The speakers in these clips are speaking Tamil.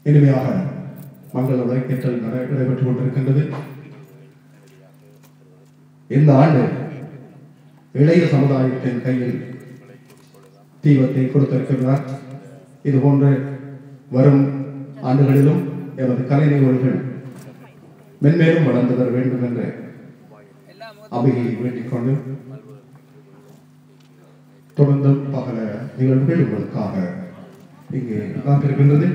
இனிமையாக மங்கள உரைக்கேற்றல் நடைபெற்றுக் கொண்டிருக்கின்றது. இந்த ஆண்டு இளைய சமுதாயத்தின் கையில் தீபத்தை கொடுத்திருக்கிறார். இதுபோன்று வரும் ஆண்டுகளிலும் எமது கலை நிகழ்வுகள் மென்மேலும் வளர்ந்து வர வேண்டும் என்று அவையை வேண்டிக் கொண்டு தொடர்ந்து பகல நிகழ்வுகள் உங்களுக்காக இங்கே காத்திருக்கின்றது.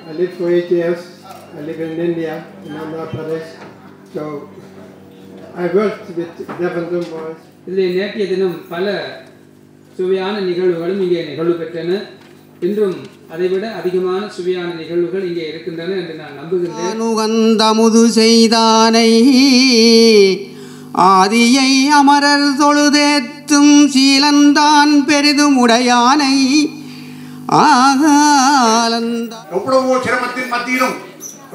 I lived for 8 years. I live in India, in Andhra Pradesh. So I worked with Devendra boys. இதில் நேற்றைய தினம் பல சுவையான நிகழ்வுகளும் இங்கே நிகழ்வு பெற்றன. இன்றும் அதைவிட அதிகமான சுவையான நிகழ்வுகள் இங்கே இருக்கின்றன என்று நான் நம்புகின்றேன். உகந்தமுது செய்தானை ஆதியை அமரர் தொழுதேத்தும் சீலந்தான் பெரிதும் உடையானை எவ்வளவோ சிரமத்தின் மத்தியிலும்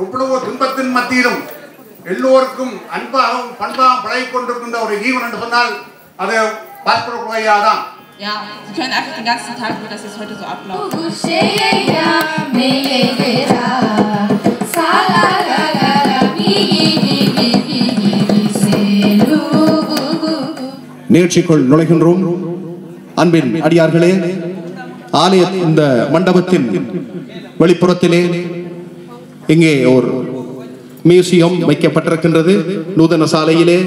எவ்வளவோ துன்பத்தின் மத்தியிலும் எல்லோருக்கும் அன்பாகவும் பண்பாகவும் பழகிக் கொண்டிருக்கின்ற ஒரு ஜீவன் என்று சொன்னால் அது பாஸ்கர் ஐயா தான். Ja, Sie können einfach den ganzen Tag, wie das jetzt heute so abläuft. நிகழ்ச்சிக்குள் நுழைகின்றோம். அன்பின் அடியார்களே, ஆலய இந்த மண்டபத்தின் வெளிப்புறத்திலே இங்கே ஒரு மியூசியம் வைக்கப்பட்டிருக்கின்றது. நூதன சாலையிலே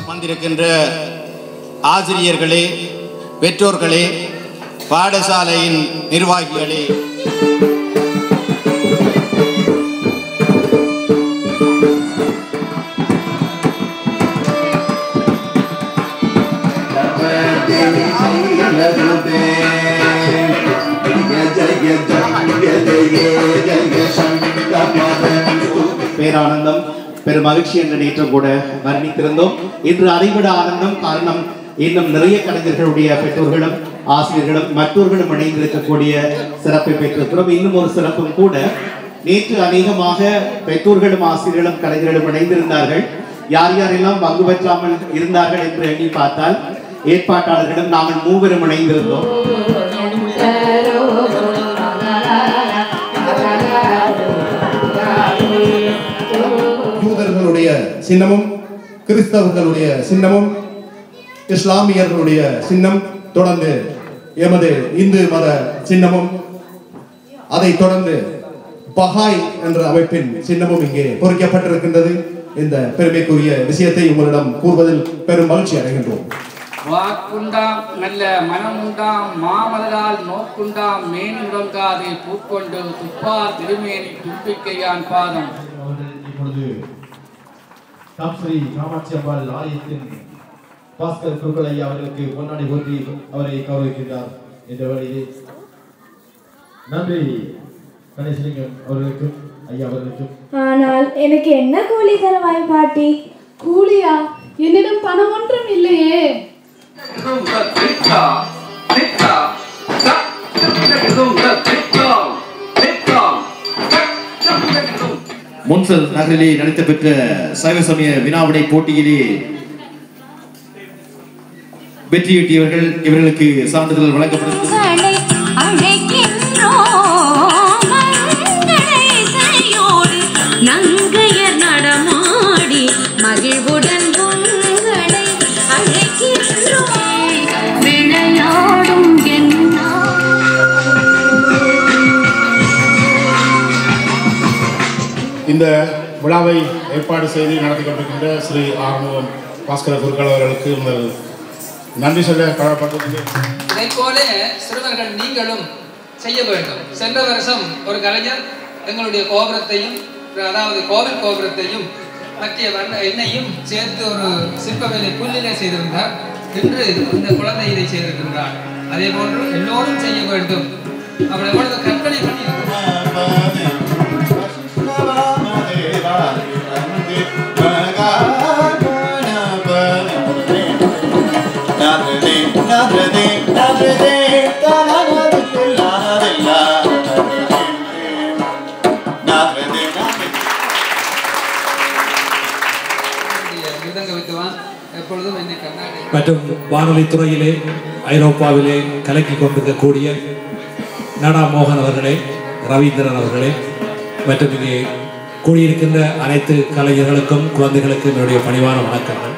வந்திருக்கின்ற ஆசிரியர்களே, பெற்றோர்களே, பாடசாலையின் நிர்வாகிகளே, பேரானந்தம் பெரும் மகிழ்ச்சி என்ற நேற்றம் கூட வர்ணித்திருந்தோம். இன்று அதைவிட ஆனந்தம். காரணம், இன்னும் நிறைய கலைஞர்களுடைய பெற்றோர்களும் ஆசிரியர்களும் மற்றவர்களும் இணைந்திருக்கக்கூடிய சிறப்பை பெற்றிருக்கிறோம். இன்னும் ஒரு சிறப்பும் கூட, நேற்று அநேகமாக பெற்றோர்களும் ஆசிரியர்களும் கலைஞர்களும் இணைந்திருந்தார்கள். யார் யாரெல்லாம் பங்கு பெற்றாமல் இருந்தார்கள் என்று எண்ணி பார்த்தால் ஏற்பாட்டாளர்களும் நாங்கள் மூவரும் இணைந்திருந்தோம். யூதர்களுடைய சின்னமும் கிறிஸ்தவர்களுடைய சின்னமும் இஸ்லாமியர்களுடைய சின்னம், தொடர்ந்து எமது இந்து மத சின்னமும், அதை தொடர்ந்து பஹாய் என்ற அமைப்பின் சின்னமும் இங்கே பொறிக்கப்பட்டிருக்கின்றது. இந்த பெருமைக்குரிய விஷயத்தை உங்களிடம் கூறுவதில் பெரும் மகிழ்ச்சி அடைகின்றோம். வாக்குண்டாம் நல்ல மனமுண்டாம் மாமலரால் நோக்குண்டாம் மேனி உறங்காதே பூக்கொண்டு துப்பார் திருமேனி தும்பிக்கையான் பாதம். இப்பொழுது ஸ்ரீ காமாட்சி அம்பாள் ஆலயத்தின் பாஸ்கர் குருக்கள் ஐயா அவர்களுக்கு பொன்னாடை போற்றி அவரை கௌரவிக்கின்றார். என்ற வழியிலே நன்றி கணேசலிங்கம் அவர்களுக்கும் ஐயா அவர்களுக்கும். ஆனால் எனக்கு என்ன கூலி தருவாய் பாட்டி? கூலியா? என்னிடம் பணம் ஒன்றும் இல்லையே. முன்சல் நகரிலே நடைபெற்ற சைவ சமய வினாவிடை போட்டியிலே வெற்றியீட்டியவர்கள் இவர்களுக்கு சான்றிதழ் வழங்கப்படுகிறது. இந்த விழாவை ஏற்பாடு செய்து நடத்தி கொண்டிருக்கின்ற ஸ்ரீ ஆறுமுகம் பாஸ்கர குருக்கள் அவர்களுக்கு உங்கள் நன்றி சொல்ல கடமைப்பட்டிருக்கிறேன். இதை போல சிறுவர்கள் நீங்களும் செய்ய வேண்டும். சென்ற வருஷம் ஒரு கலைஞர் எங்களுடைய கோபுரத்தையும், அதாவது கோவில் கோபுரத்தையும் பற்றிய எண்ணையும் சேர்த்து ஒரு சிற்ப வேலை புல்லிலே செய்திருந்தார். இன்று இந்த குழந்தை இதை செய்திருக்கின்றார். அதே போன்று எல்லோரும் செய்ய வேண்டும். அவர் எவ்வளவு கற்பனை மற்றும் வானொலி துறையிலே ஐரோப்பாவிலே கலக்கி கொண்டிருக்கக்கூடிய நடா மோகன் அவர்களே, ரவீந்திரன் அவர்களே மற்றும் இங்கே கூடியிருக்கின்ற அனைத்து கலைஞர்களுக்கும் குழந்தைகளுக்கும் என்னுடைய பணிவான வணக்கங்கள்.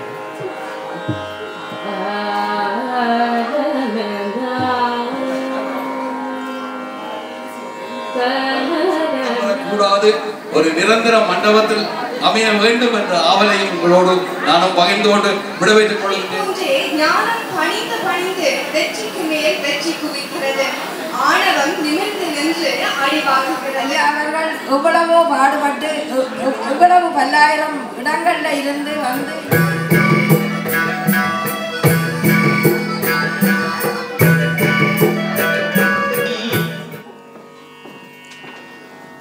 கூடாது ஒரு நிரந்தர மண்டபத்தில் அமைய வேண்டும் என்ற ஆவலையும் உங்களோடு நானும் பகிர்ந்து கொண்டு விடைபெற்றுக் கொள்கிறேன். ஞானம் பணிந்து பணிந்து வெற்றிக்கு மேல் வெற்றி குவிக்கிறது. ஆணவம் நிமிர்ந்து நின்று அடிவாங்குகிறது. அவர்கள் எவ்வளவோ பாடுபட்டு எவ்வளவு பல்லாயிரம் இடங்கள்ல இருந்து வந்து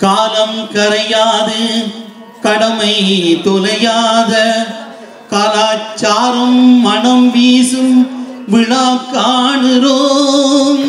காலம் கரையாது கடமை தொலையாத கலாச்சாரம் மனம் வீசும் விழா காணுறோம்.